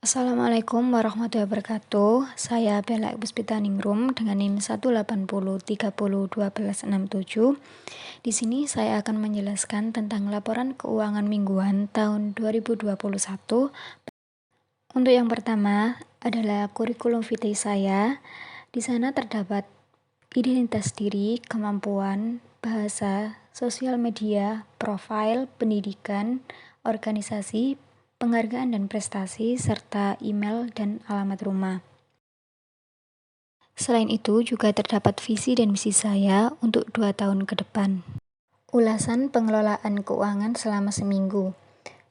Assalamualaikum warahmatullahi wabarakatuh. Saya Bella Puspitaningrum dengan NIM 180301267. Di sini saya akan menjelaskan tentang laporan keuangan mingguan tahun 2021. Untuk yang pertama adalah kurikulum vitae saya. Di sana terdapat identitas diri, kemampuan, bahasa, sosial media, profil, pendidikan, organisasi, penghargaan dan prestasi, serta email dan alamat rumah. Selain itu, juga terdapat visi dan misi saya untuk 2 tahun ke depan. Ulasan pengelolaan keuangan selama seminggu.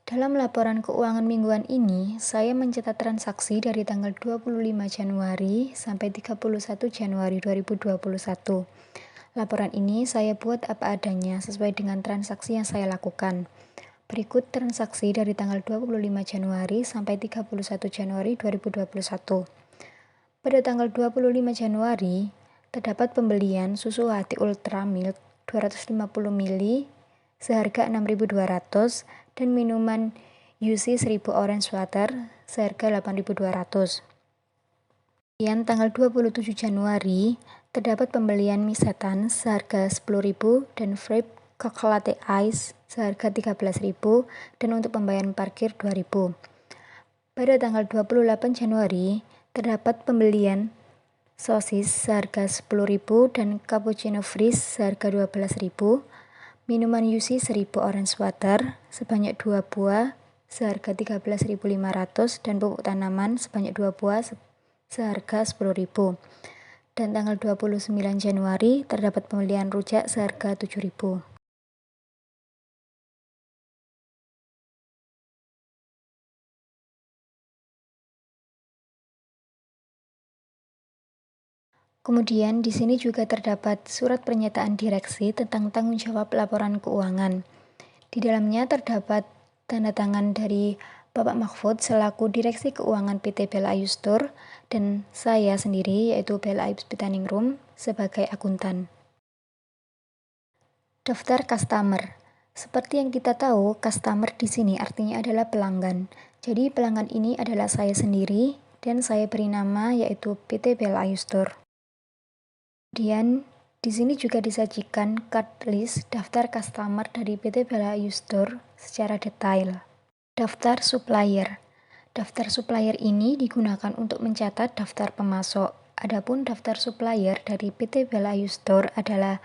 Dalam laporan keuangan mingguan ini, saya mencatat transaksi dari tanggal 25 Januari sampai 31 Januari 2021. Laporan ini saya buat apa adanya sesuai dengan transaksi yang saya lakukan. Berikut transaksi dari tanggal 25 Januari sampai 31 Januari 2021. Pada tanggal 25 Januari, terdapat pembelian susu hati Ultra Milk 250 ml seharga 6.200 dan minuman UC 1000 Orange Water seharga 8.200. Kemudian tanggal 27 Januari, terdapat pembelian mie setan seharga 10.000 dan Frappe Coke Latte Ice seharga 13.000 dan untuk pembayaran parkir 2.000. Pada tanggal 28 Januari, terdapat pembelian sosis seharga 10.000 dan cappuccino freeze seharga 12.000, minuman UC 1000 Orange Water sebanyak 2 buah seharga 13.500 dan pupuk tanaman sebanyak 2 buah seharga 10.000. Dan tanggal 29 Januari terdapat pembelian rujak seharga 7.000. Kemudian di sini juga terdapat surat pernyataan direksi tentang tanggung jawab laporan keuangan. Di dalamnya terdapat tanda tangan dari Bapak Mahfud selaku Direksi Keuangan PT Bella Ayu Store dan saya sendiri yaitu Bella Ayu Puspitaningrum sebagai akuntan. Daftar customer. Seperti yang kita tahu, customer di sini artinya adalah pelanggan. Jadi pelanggan ini adalah saya sendiri dan saya beri nama yaitu PT Bella Ayu Store. Kemudian di sini juga disajikan card list daftar customer dari PT Bella Ayu Store secara detail. Daftar supplier. Daftar supplier ini digunakan untuk mencatat daftar pemasok. Adapun daftar supplier dari PT Bella Ayu Store adalah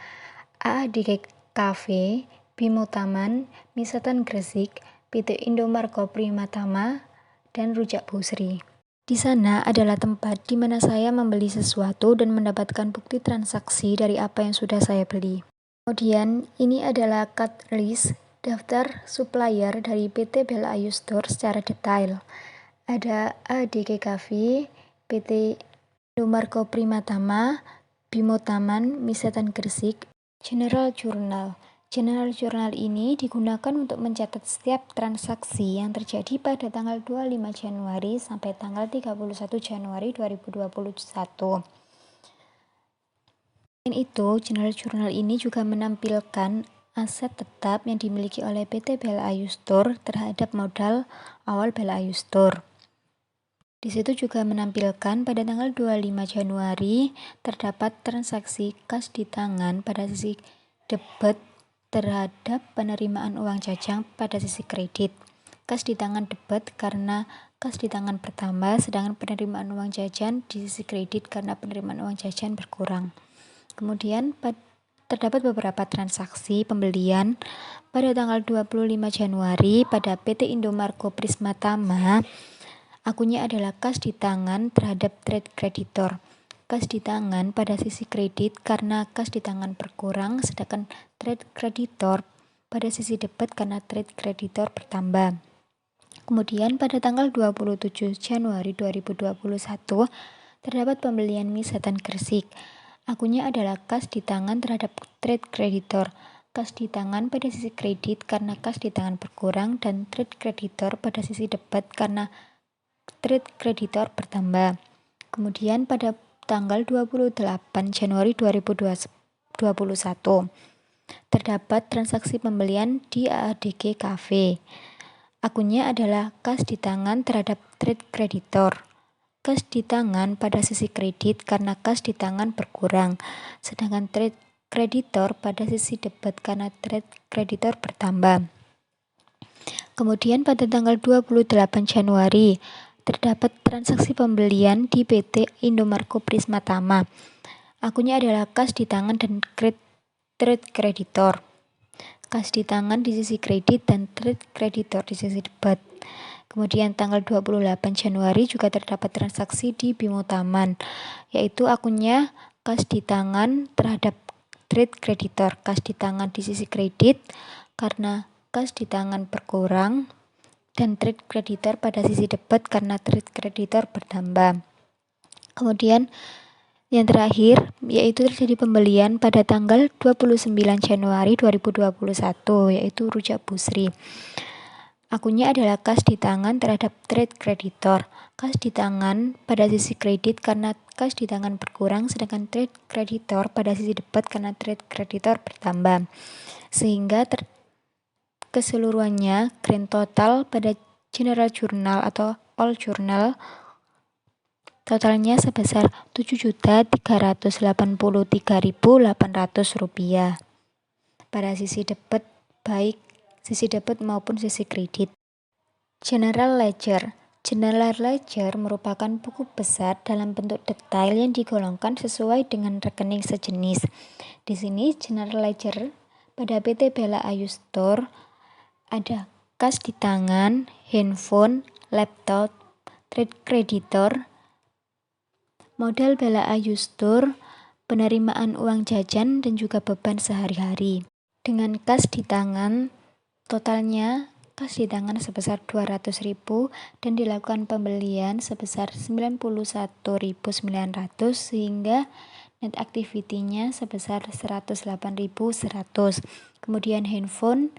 AADK Cafe, Bimo Taman, Misatan Gresik, PT Indomarko Primatama, dan Rujak Busri. Di sana adalah tempat di mana saya membeli sesuatu dan mendapatkan bukti transaksi dari apa yang sudah saya beli. Kemudian ini adalah card list daftar supplier dari PT Bella Ayu Store secara detail. Ada ADK Cafe, PT Indomarko Primatama, Bimo Taman, Misatan Gresik, General Journal. General Journal ini digunakan untuk mencatat setiap transaksi yang terjadi pada tanggal 25 Januari sampai tanggal 31 Januari 2021. Selain itu, General Journal ini juga menampilkan aset tetap yang dimiliki oleh PT Bella Ayu Store terhadap modal awal Bella Ayu Store. Di situ juga menampilkan pada tanggal 25 Januari terdapat transaksi kas di tangan pada sisi debit terhadap penerimaan uang jajang pada sisi kredit. Kas di tangan debit karena kas di tangan bertambah, sedangkan penerimaan uang jajan di sisi kredit karena penerimaan uang jajan berkurang. Kemudian terdapat beberapa transaksi pembelian pada tanggal 25 Januari pada PT Indomarko Prismatama. Akunnya adalah kas di tangan terhadap trade creditor. Kas di tangan pada sisi kredit karena kas di tangan berkurang, sedangkan trade creditor pada sisi debit karena trade creditor bertambah. Kemudian pada tanggal 27 Januari 2021 terdapat pembelian mie setan Gresik. Akunnya adalah kas di tangan terhadap trade creditor. Kas di tangan pada sisi kredit karena kas di tangan berkurang dan trade creditor pada sisi debit karena trade creditor bertambah. Kemudian pada tanggal 28 Januari 2021 terdapat transaksi pembelian di AADK Cafe. Akunnya adalah kas di tangan terhadap trade creditor. Kas di tangan pada sisi kredit karena kas di tangan berkurang, sedangkan trade creditor pada sisi debit karena trade creditor bertambah. Kemudian pada tanggal 28 Januari, terdapat transaksi pembelian di PT Indomarko Prisma Tama. Akunnya adalah kas di tangan dan trade creditor. Kas di tangan di sisi kredit dan trade creditor di sisi debit. Kemudian tanggal 28 Januari juga terdapat transaksi di Bimo Taman, yaitu akunnya kas di tangan terhadap trade creditor, kas di tangan di sisi kredit karena kas di tangan berkurang, dan trade creditor pada sisi debit karena trade creditor bertambah. Kemudian yang terakhir, yaitu terjadi pembelian pada tanggal 29 Januari 2021, yaitu Rujak Busri. Akunnya adalah kas di tangan terhadap trade creditor, kas di tangan pada sisi kredit karena kas di tangan berkurang, sedangkan trade creditor pada sisi debit karena trade creditor bertambah. Sehingga keseluruhannya grand total pada General Journal atau All Journal totalnya sebesar Rp7.383.800 pada sisi debit, baik sisi debit maupun sisi kredit. General Ledger merupakan buku besar dalam bentuk detail yang digolongkan sesuai dengan rekening sejenis. Di sini General Ledger pada PT Bella Ayu Store ada kas di tangan, handphone, laptop, trade creditor, modal Bella Ayu Store, penerimaan uang jajan, dan juga beban sehari-hari. Dengan kas di tangan, totalnya kas di tangan sebesar 200.000 dan dilakukan pembelian sebesar 91.900 sehingga net activity-nya sebesar 108.100. Kemudian handphone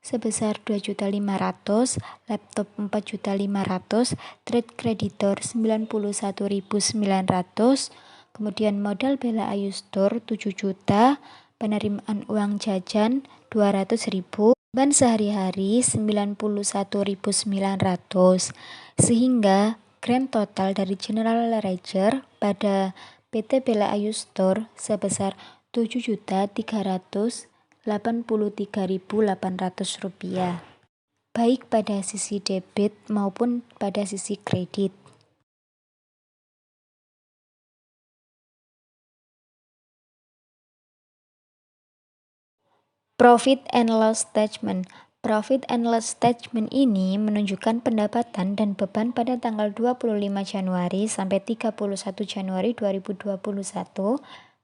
sebesar 2.500.000, laptop 4.500.000, trade creditor 91.900, kemudian modal Bella Ayu Store 7 juta, penerimaan uang jajan 200.000, beban sehari-hari 91.900, sehingga grand total dari General Ledger pada PT Bella Ayu Store sebesar 7.383.800 rupiah, baik pada sisi debit maupun pada sisi kredit. Profit and loss statement. Profit and loss statement ini menunjukkan pendapatan dan beban pada tanggal 25 Januari sampai 31 Januari 2021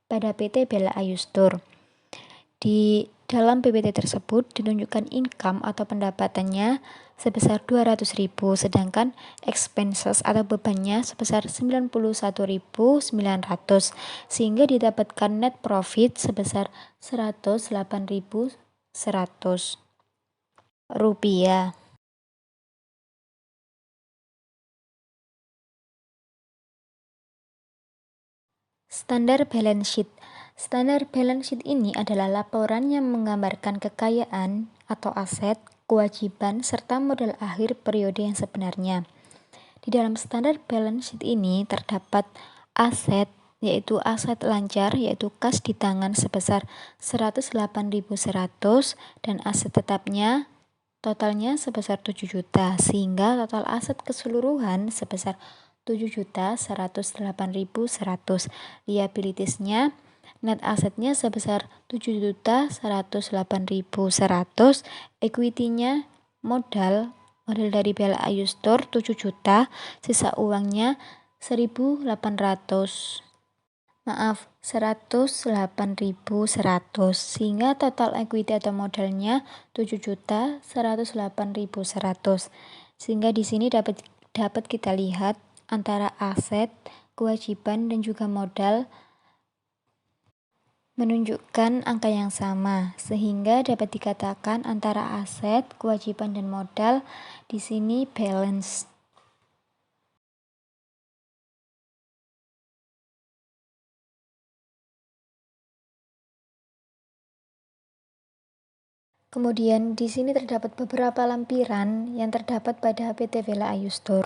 pada PT Bella Ayu Store. Di dalam PPT tersebut ditunjukkan income atau pendapatannya sebesar 200.000, sedangkan expenses atau bebannya sebesar 91.900, sehingga didapatkan net profit sebesar 108.100 rupiah. Standar balance sheet. Standar balance sheet ini adalah laporan yang menggambarkan kekayaan atau aset, kewajiban, serta modal akhir periode yang sebenarnya. Di dalam standar balance sheet ini terdapat aset, yaitu aset lancar, yaitu kas di tangan sebesar 108.100 dan aset tetapnya totalnya sebesar 7 juta, sehingga total aset keseluruhan sebesar 7.108.100. Liabilitiesnya, net asetnya sebesar 7.108.100, equity-nya modal dari Bella Ayu Store 7 juta, sisa uangnya 108.100, sehingga total equity atau modalnya 7.108.100. Sehingga di sini dapat kita lihat antara aset, kewajiban, dan juga modal menunjukkan angka yang sama, sehingga dapat dikatakan antara aset, kewajiban, dan modal di sini balance. Kemudian di sini terdapat beberapa lampiran yang terdapat pada PT Vela Ayu Store.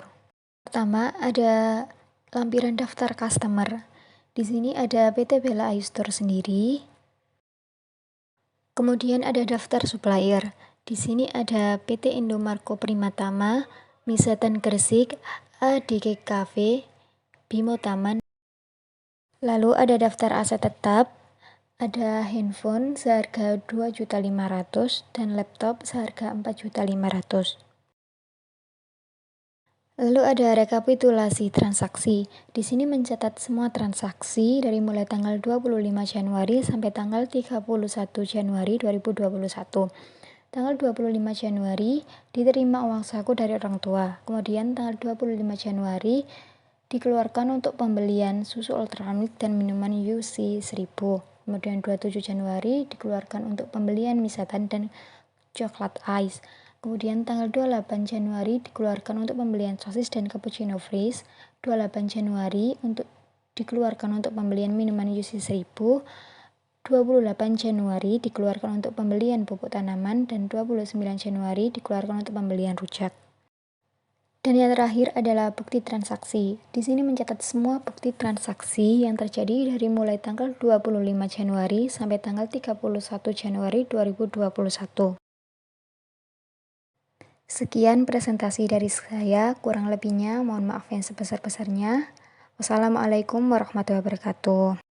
Pertama, ada lampiran daftar customer. Di sini ada PT Vela Ayu Store sendiri. Kemudian ada daftar supplier. Di sini ada PT Indomarko Primatama, Misatan Gresik, ADG Cafe, Bimo Taman. Lalu ada daftar aset tetap, ada handphone seharga 2.500.000 dan laptop seharga 4.500.000. Lalu ada rekapitulasi transaksi. Di sini mencatat semua transaksi dari mulai tanggal 25 Januari sampai tanggal 31 Januari 2021. Tanggal 25 Januari diterima uang saku dari orang tua. Kemudian tanggal 25 Januari dikeluarkan untuk pembelian susu ultramilk dan minuman UC 1000. Kemudian 27 Januari dikeluarkan untuk pembelian misatan dan coklat ice. Kemudian tanggal 28 Januari dikeluarkan untuk pembelian sosis dan cappuccino freeze. 28 Januari dikeluarkan untuk pembelian minuman UC 1000. 28 Januari dikeluarkan untuk pembelian pupuk tanaman dan 29 Januari dikeluarkan untuk pembelian rujak. Dan yang terakhir adalah bukti transaksi. Di sini mencatat semua bukti transaksi yang terjadi dari mulai tanggal 25 Januari sampai tanggal 31 Januari 2021. Sekian presentasi dari saya, kurang lebihnya mohon maaf yang sebesar-besarnya. Wassalamualaikum warahmatullahi wabarakatuh.